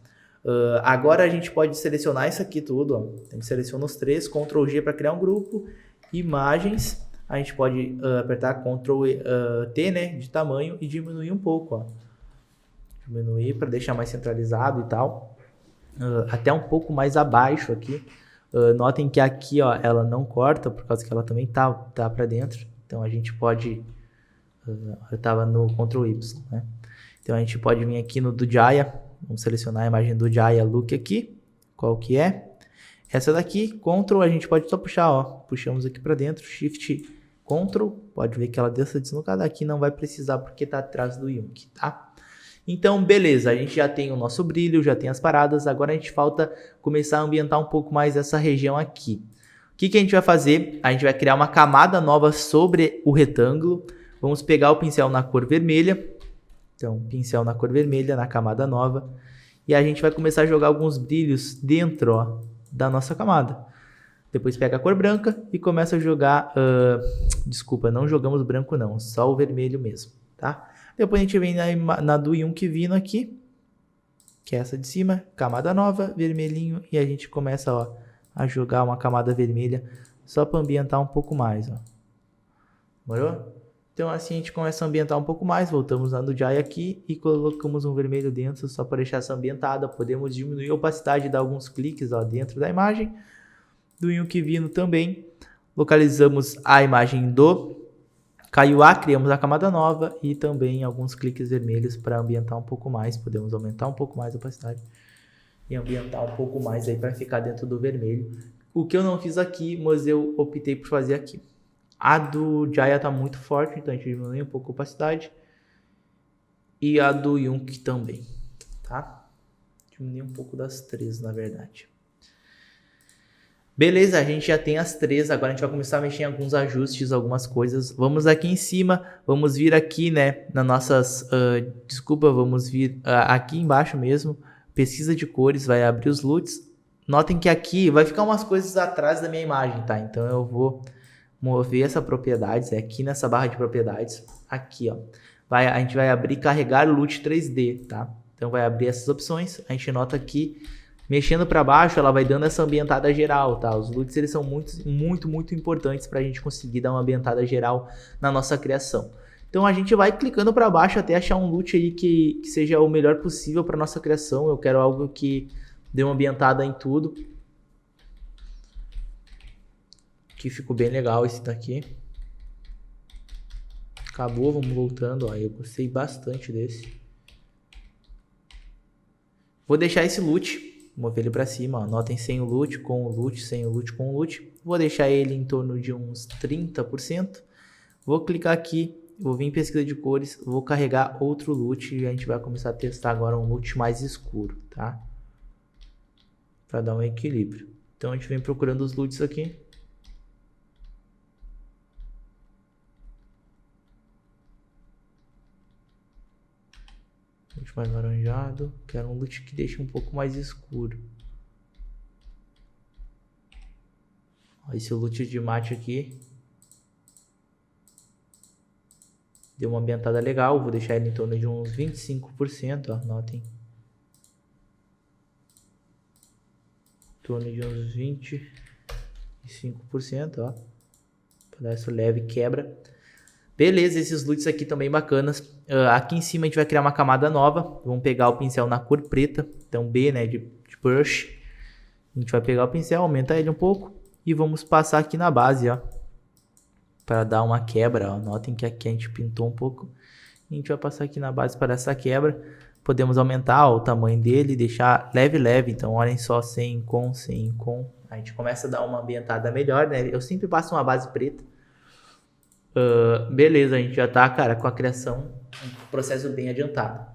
Agora a gente pode selecionar isso aqui tudo, ó. A gente seleciona os três, Ctrl G para criar um grupo, imagens, a gente pode apertar Ctrl T, né, de tamanho e diminuir um pouco, ó. Diminuir para deixar mais centralizado e tal, até um pouco mais abaixo aqui. Notem que aqui, ó, ela não corta, por causa que ela também tá para dentro, então a gente pode... eu estava no Ctrl Y, né? Então a gente pode vir aqui no do Jaya, vamos selecionar a imagem do Jaya Look aqui, qual que é? Essa daqui, Ctrl, a gente pode só puxar, ó, puxamos aqui para dentro, Shift, Ctrl, pode ver que ela deu essa deslocada aqui, não vai precisar porque tá atrás do Yunki, tá? Então, beleza, a gente já tem o nosso brilho, já tem as paradas, agora a gente falta começar a ambientar um pouco mais essa região aqui. O que a gente vai fazer? A gente vai criar uma camada nova sobre o retângulo. Vamos pegar o pincel na cor vermelha, então pincel na cor vermelha, na camada nova, e a gente vai começar a jogar alguns brilhos dentro, ó, da nossa camada. Depois pega a cor branca e começa a jogar, desculpa, não jogamos branco não, só o vermelho mesmo, tá? Depois a gente vem na do Yunki vindo aqui, que é essa de cima, camada nova, vermelhinho, e a gente começa, ó, a jogar uma camada vermelha só para ambientar um pouco mais, ó. Demorou? Então assim a gente começa a ambientar um pouco mais, voltamos lá no Jaya aqui e colocamos um vermelho dentro só para deixar essa ambientada. Podemos diminuir a opacidade, dar alguns cliques, ó, dentro da imagem. Do Yunque vindo também, localizamos a imagem do Kaiowá, criamos a camada nova e também alguns cliques vermelhos para ambientar um pouco mais. Podemos aumentar um pouco mais a opacidade e ambientar um pouco mais aí para ficar dentro do vermelho. O que eu não fiz aqui, mas eu optei por fazer aqui. A do Jaya tá muito forte, então a gente diminui um pouco a opacidade. E a do Yunque também, tá? Diminui um pouco das três, na verdade. Beleza, a gente já tem as três, agora a gente vai começar a mexer em alguns ajustes, algumas coisas. Vamos aqui em cima, vamos vir aqui, né, nas nossas, vamos vir aqui embaixo mesmo, pesquisa de cores, vai abrir os LUTs. Notem que aqui vai ficar umas coisas atrás da minha imagem, tá? Então eu vou mover essa propriedades, aqui nessa barra de propriedades, aqui, ó. A gente vai abrir carregar LUT 3D, tá? Então vai abrir essas opções, a gente nota aqui, mexendo para baixo, ela vai dando essa ambientada geral, tá? Os LUTs, eles são muito importantes para a gente conseguir dar uma ambientada geral na nossa criação. Então a gente vai clicando para baixo até achar um LUT aí que seja o melhor possível para nossa criação. Eu quero algo que dê uma ambientada em tudo. Que ficou bem legal esse daqui. Acabou, vamos voltando, ó. Eu gostei bastante desse. Vou deixar esse LUT, mover ele para cima, ó. Notem sem o LUT, com o LUT, sem o LUT, com o LUT. Vou deixar ele em torno de uns 30%. Vou clicar aqui, vou vir em pesquisa de cores, vou carregar outro LUT e a gente vai começar a testar agora um LUT mais escuro, tá? Para dar um equilíbrio. Então a gente vem procurando os LUTs aqui. LUT mais laranjado. Quero um LUT que deixe um pouco mais escuro. Esse LUT de mate aqui deu uma ambientada legal. Vou deixar ele em torno de uns 25%, ó, notem. Em torno de uns 25%, ó. Para dar essa leve quebra. Beleza, esses LUTs aqui também bacanas. Aqui em cima a gente vai criar uma camada nova. Vamos pegar o pincel na cor preta. Então B, né, de brush. A gente vai pegar o pincel, aumentar ele um pouco. E vamos passar aqui na base, ó. Para dar uma quebra, ó. Notem que aqui a gente pintou um pouco. A gente vai passar aqui na base para essa quebra. Podemos aumentar, ó, o tamanho dele e deixar leve. Então olhem só, sem com. A gente começa a dar uma ambientada melhor, né? Eu sempre passo uma base preta. Beleza, a gente já tá, cara, com a criação, um processo bem adiantado.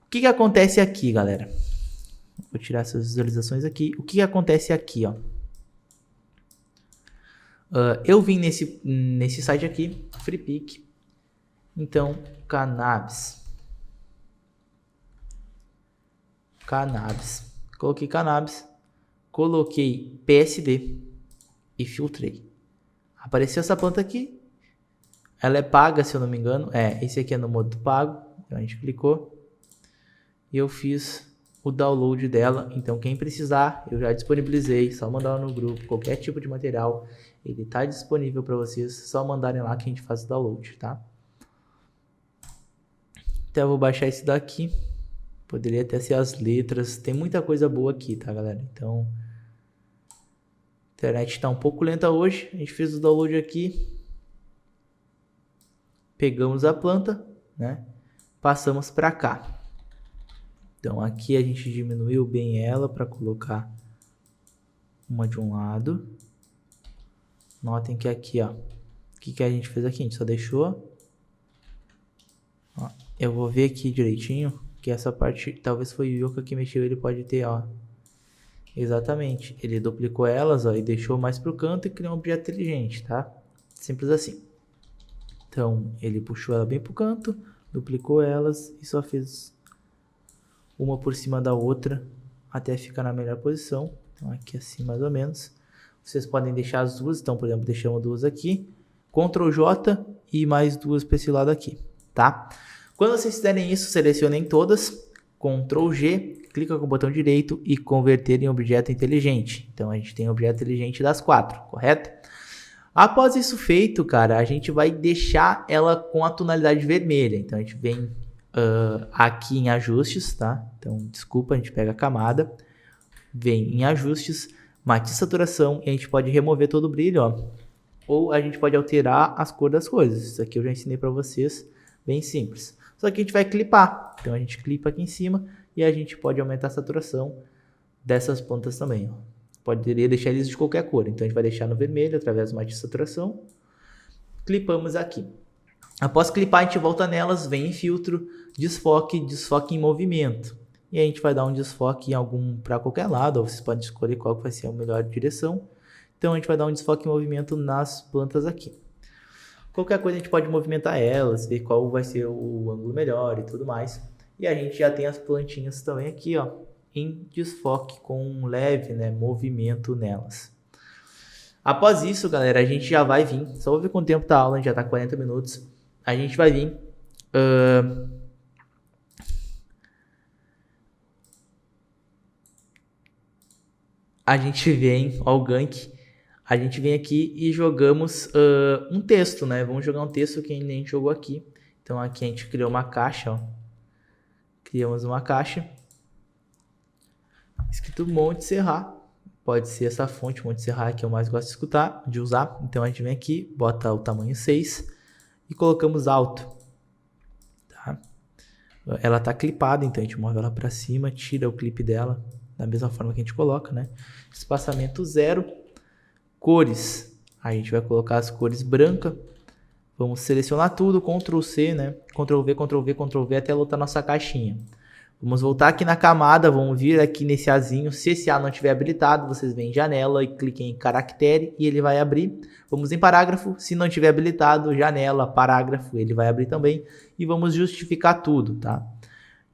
O que acontece aqui, galera? Vou tirar essas visualizações aqui. O que acontece aqui, ó? Eu vim nesse site aqui, FreePic. Então, cannabis. Coloquei cannabis. Coloquei PSD e filtrei. Apareceu essa planta aqui. Ela é paga, se eu não me engano. Esse aqui é no modo pago. Então a gente clicou. E eu fiz o download dela. Então quem precisar, eu já disponibilizei. Só mandar lá no grupo. Qualquer tipo de material, ele está disponível para vocês. Só mandarem lá que a gente faz o download, tá? Então eu vou baixar esse daqui. Poderia até ser as letras. Tem muita coisa boa aqui, tá, galera? Então, a internet está um pouco lenta hoje. A gente fez o download aqui. Pegamos a planta, né? Passamos para cá. Então aqui a gente diminuiu bem ela para colocar uma de um lado. Notem que aqui, ó, o que a gente fez aqui? A gente só deixou. Ó, eu vou ver aqui direitinho, que essa parte talvez foi o Yuka que mexeu, ele pode ter, ó. Exatamente, ele duplicou elas, ó, e deixou mais pro canto e criou um objeto inteligente, tá? Simples assim. Então, ele puxou ela bem pro canto, duplicou elas e só fez uma por cima da outra até ficar na melhor posição. Então, aqui assim mais ou menos. Vocês podem deixar as duas, então, por exemplo, deixamos duas aqui. Ctrl J e mais duas para esse lado aqui, tá? Quando vocês fizerem isso, selecionem todas. Ctrl G, clica com o botão direito e converter em objeto inteligente. Então a gente tem objeto inteligente das 4, correto? Após isso feito, cara, a gente vai deixar ela com a tonalidade vermelha. Então a gente vem aqui em ajustes, tá? Então desculpa, a gente pega a camada, vem em ajustes, matiz saturação e a gente pode remover todo o brilho, ó. Ou a gente pode alterar as cores das coisas. Isso aqui eu já ensinei para vocês, bem simples. Só que a gente vai clipar. Então a gente clipa aqui em cima e a gente pode aumentar a saturação dessas pontas também, ó. Poderia deixar eles de qualquer cor. Então a gente vai deixar no vermelho através do matiz saturação. Clipamos aqui. Após clipar, a gente volta nelas, vem em filtro, desfoque, desfoque em movimento. E a gente vai dar um desfoque em algum para qualquer lado, ou vocês podem escolher qual que vai ser a melhor direção. Então a gente vai dar um desfoque em movimento nas plantas aqui. Qualquer coisa a gente pode movimentar elas, ver qual vai ser o ângulo melhor e tudo mais. E a gente já tem as plantinhas também aqui, ó, em desfoque com um leve, né, movimento nelas. Após isso, galera, a gente já vai vir, só vou ver quanto tempo tá a aula, a gente já tá 40 minutos. A gente vai vir a gente vem ao gank. A gente vem aqui e jogamos um texto, né? Vamos jogar um texto que a gente jogou aqui. Então aqui a gente criou uma caixa, ó. Criamos uma caixa. Escrito Monte Serra. Pode ser essa fonte, Monte Serra, que eu mais gosto de usar. Então a gente vem aqui, bota o tamanho 6 e colocamos alto. Tá? Ela tá clipada, então a gente move ela para cima, tira o clipe dela da mesma forma que a gente coloca, né? Espaçamento 0. Cores, a gente vai colocar as cores branca, vamos selecionar tudo, Ctrl C, né? Ctrl V, Ctrl V, Ctrl V até lotar nossa caixinha. Vamos voltar aqui na camada, vamos vir aqui nesse Azinho, se esse A não estiver habilitado, vocês vêm em janela e cliquem em caractere e ele vai abrir. Vamos em parágrafo, se não estiver habilitado, janela, parágrafo, ele vai abrir também. E vamos justificar tudo, tá?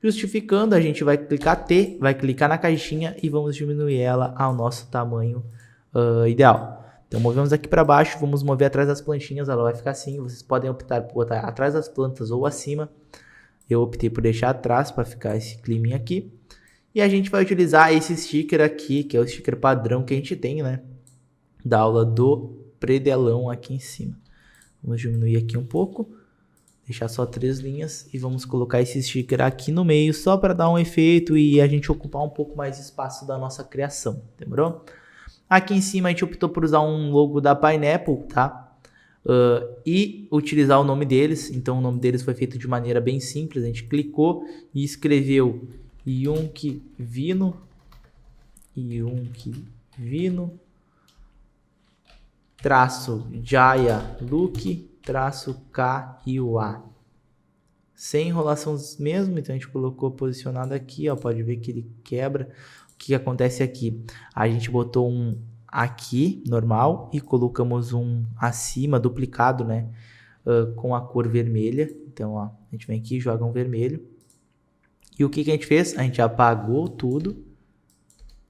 Justificando, a gente vai clicar T, vai clicar na caixinha e vamos diminuir ela ao nosso tamanho ideal. Então movemos aqui para baixo, vamos mover atrás das plantinhas, ela vai ficar assim. Vocês podem optar por botar atrás das plantas ou acima. Eu optei por deixar atrás para ficar esse climinha aqui. E a gente vai utilizar esse sticker aqui, que é o sticker padrão que a gente tem, né? Da aula do predelão aqui em cima. Vamos diminuir aqui um pouco. Deixar só 3 linhas e vamos colocar esse sticker aqui no meio só para dar um efeito e a gente ocupar um pouco mais de espaço da nossa criação, demorou? Aqui em cima a gente optou por usar um logo da Pineapple, tá? E utilizar o nome deles, então o nome deles foi feito de maneira bem simples, a gente clicou e escreveu Yunk Vino, traço Jaya Look, traço K e o A. Sem enrolação mesmo, então a gente colocou posicionado aqui, ó, pode ver que ele quebra. O que acontece aqui? A gente botou um aqui, normal, e colocamos um acima, duplicado, né, com a cor vermelha. Então, ó, a gente vem aqui e joga um vermelho. E o que a gente fez? A gente apagou tudo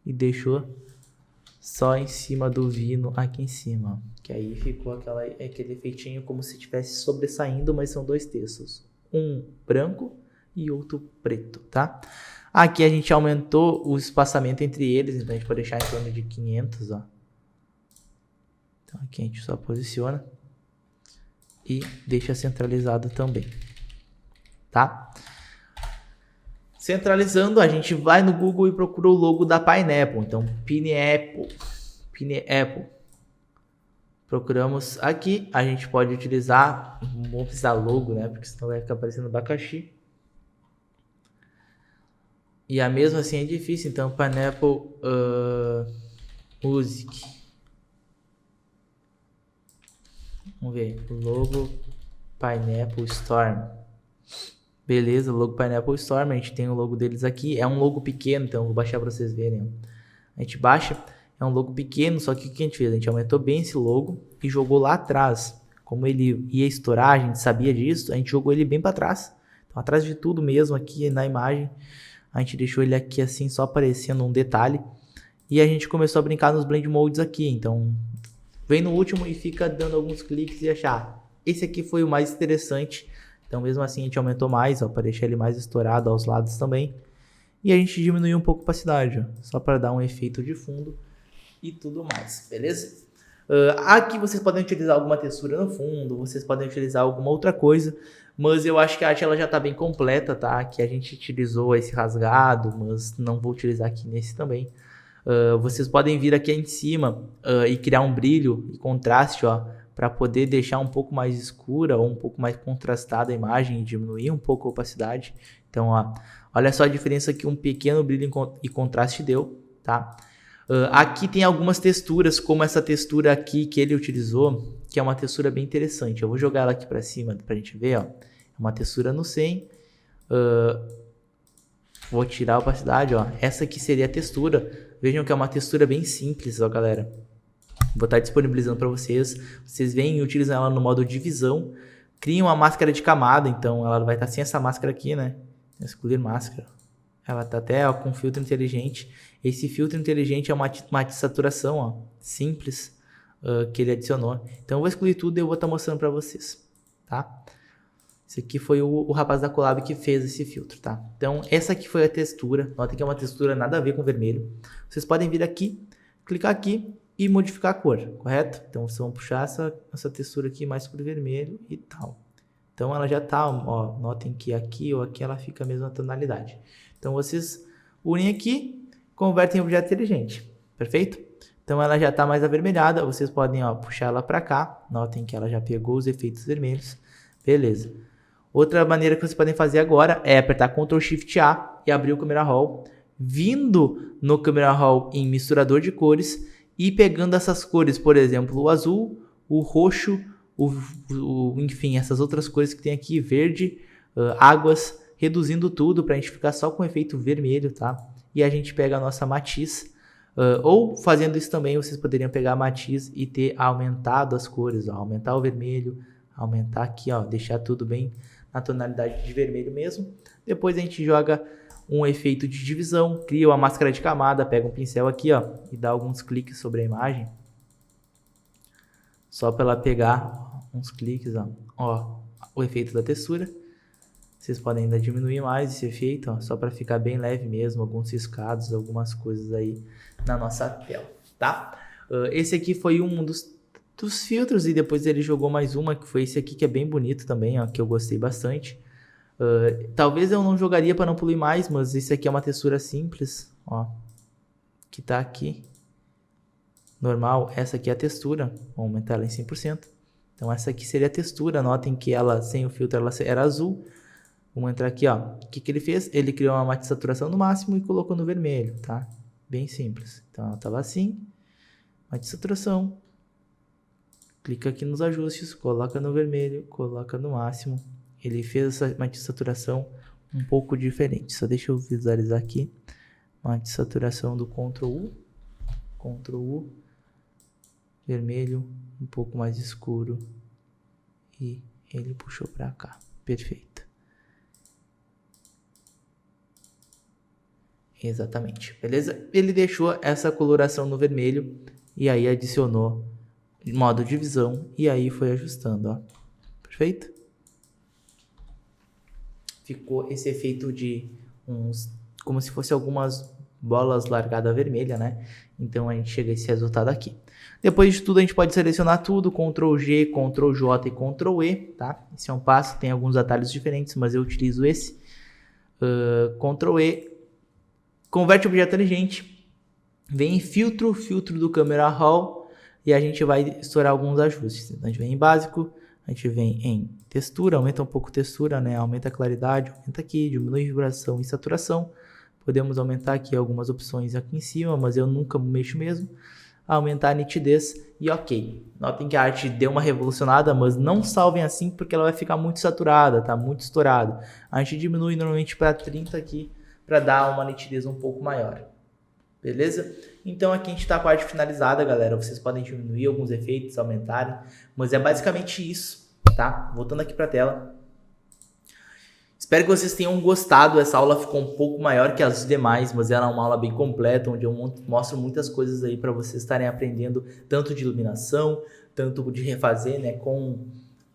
e deixou só em cima do vino aqui em cima. Que aí ficou aquele efeitinho como se estivesse sobressaindo, mas são 2 textos. Um branco e outro preto, tá? Aqui a gente aumentou o espaçamento entre eles, então a gente pode deixar em torno de 500, ó. Então aqui a gente só posiciona e deixa centralizado também, tá? Centralizando, a gente vai no Google e procura o logo da Pineapple. Então, Pineapple. Procuramos aqui, a gente pode utilizar, vamos precisar logo, né? Porque senão vai ficar aparecendo abacaxi. E a mesmo assim é difícil, então Pineapple Music. Vamos ver, logo Pineapple Storm. Beleza, logo Pineapple Storm, a gente tem o logo deles aqui. É um logo pequeno, então vou baixar para vocês verem. A gente baixa, é um logo pequeno, só que o que a gente fez? A gente aumentou bem esse logo e jogou lá atrás. Como ele ia estourar, a gente sabia disso, a gente jogou ele bem para trás. Então atrás de tudo mesmo aqui na imagem. A gente deixou ele aqui assim, só aparecendo um detalhe. E a gente começou a brincar nos blend modes aqui. Então, vem no último e fica dando alguns cliques e achar. Esse aqui foi o mais interessante. Então, mesmo assim, a gente aumentou mais, ó, para deixar ele mais estourado aos lados também. E a gente diminuiu um pouco a opacidade, ó, só para dar um efeito de fundo e tudo mais, beleza? Aqui vocês podem utilizar alguma textura no fundo, vocês podem utilizar alguma outra coisa, mas eu acho que a arte ela já está bem completa, tá? Aqui a gente utilizou esse rasgado, mas não vou utilizar aqui nesse também. Vocês podem vir aqui em cima e criar um brilho e contraste, ó, para poder deixar um pouco mais escura ou um pouco mais contrastada a imagem e diminuir um pouco a opacidade. Então, ó, olha só a diferença que um pequeno brilho e contraste deu, tá? Aqui tem algumas texturas, como essa textura aqui que ele utilizou, que é uma textura bem interessante. Eu vou jogar ela aqui para cima para a gente ver, ó. É uma textura no 100. Vou tirar a opacidade, ó. Essa aqui seria a textura. Vejam que é uma textura bem simples, ó, galera. Vou estar disponibilizando para vocês. Vocês vêm e utilizam ela no modo divisão. Criam uma máscara de camada, então ela vai estar sem essa máscara aqui, né? Excluir máscara. Ela tá até ó, com filtro inteligente. Esse filtro inteligente é uma saturação, ó, simples, que ele adicionou. Então eu vou excluir tudo e eu vou estar mostrando para vocês, tá? Esse aqui foi o rapaz da Collab que fez esse filtro, tá? Então essa aqui foi a textura. Notem que é uma textura nada a ver com vermelho. Vocês podem vir aqui, clicar aqui e modificar a cor, correto? Então vocês vão puxar essa textura aqui mais pro vermelho e tal. Então ela já tá, ó, notem que aqui ou aqui ela fica a mesma tonalidade. Então vocês unem aqui, convertem em objeto inteligente, perfeito? Então ela já está mais avermelhada, vocês podem ó, puxar ela para cá, notem que ela já pegou os efeitos vermelhos, beleza. Outra maneira que vocês podem fazer agora é apertar Ctrl Shift A e abrir o Camera Raw, vindo no Camera Raw em misturador de cores e pegando essas cores, por exemplo, o azul, o roxo, enfim, essas outras cores que tem aqui, verde, águas, reduzindo tudo para a gente ficar só com efeito vermelho, tá? E a gente pega a nossa matiz, ou fazendo isso também, vocês poderiam pegar a matiz e ter aumentado as cores, ó, aumentar o vermelho, aumentar aqui, ó, deixar tudo bem na tonalidade de vermelho mesmo. Depois a gente joga um efeito de divisão, cria uma máscara de camada, pega um pincel aqui, ó, e dá alguns cliques sobre a imagem. Só para ela pegar uns cliques, ó, o efeito da textura. Vocês podem ainda diminuir mais esse efeito, ó, só para ficar bem leve mesmo, alguns riscados, algumas coisas aí na nossa tela, tá? Esse aqui foi um dos filtros e depois ele jogou mais uma, que foi esse aqui que é bem bonito também, ó, que eu gostei bastante. Talvez eu não jogaria para não poluir mais, mas esse aqui é uma textura simples, ó, que tá aqui. Normal, essa aqui é a textura, vamos aumentar ela em 100%. Então essa aqui seria a textura, notem que ela sem o filtro ela era azul. Vamos entrar aqui, ó. O que ele fez? Ele criou uma matiz de saturação no máximo e colocou no vermelho, tá? Bem simples. Então ela estava assim, matiz de saturação. Clica aqui nos ajustes, coloca no vermelho, coloca no máximo. Ele fez essa matiz de saturação um pouco diferente. Só deixa eu visualizar aqui. Matiz de saturação do Ctrl U, vermelho, um pouco mais escuro. E ele puxou para cá. Perfeito. Exatamente, beleza? Ele deixou essa coloração no vermelho e aí adicionou modo divisão e aí foi ajustando, ó. Perfeito? Ficou esse efeito de como se fosse algumas bolas largada vermelha, né? Então a gente chega a esse resultado aqui. Depois de tudo a gente pode selecionar tudo, Ctrl G, Ctrl J e Ctrl E, tá? Esse é um passo, tem alguns atalhos diferentes, mas eu utilizo esse. Ctrl E. Converte objeto inteligente, vem em filtro do Camera Raw e a gente vai estourar alguns ajustes. Então a gente vem em básico, a gente vem em textura, aumenta um pouco a textura, né? Aumenta a claridade, aumenta aqui, diminui vibração e saturação. Podemos aumentar aqui algumas opções aqui em cima, mas eu nunca mexo mesmo. Aumentar a nitidez e ok. Notem que a arte deu uma revolucionada, mas não salvem assim porque ela vai ficar muito saturada, tá? Muito estourada. A gente diminui normalmente para 30 aqui, para dar uma nitidez um pouco maior, beleza? Então aqui a gente está com a arte finalizada, galera. Vocês podem diminuir alguns efeitos, aumentarem, mas é basicamente isso, tá? Voltando aqui para a tela. Espero que vocês tenham gostado. Essa aula ficou um pouco maior que as demais, mas ela é uma aula bem completa, onde eu mostro muitas coisas aí para vocês estarem aprendendo, tanto de iluminação, tanto de refazer, né, com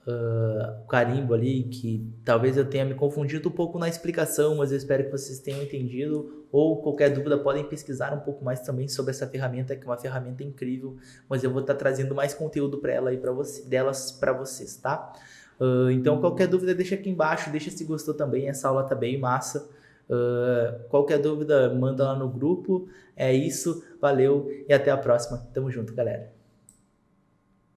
o carimbo ali, que talvez eu tenha me confundido um pouco na explicação, mas eu espero que vocês tenham entendido, ou qualquer dúvida podem pesquisar um pouco mais também sobre essa ferramenta, que é uma ferramenta incrível, mas eu vou estar trazendo mais conteúdo para ela aí delas para vocês, tá? Então qualquer dúvida deixa aqui embaixo, deixa se gostou também, essa aula tá bem massa. Qualquer dúvida manda lá no grupo. É isso, valeu e até a próxima. Tamo junto, galera.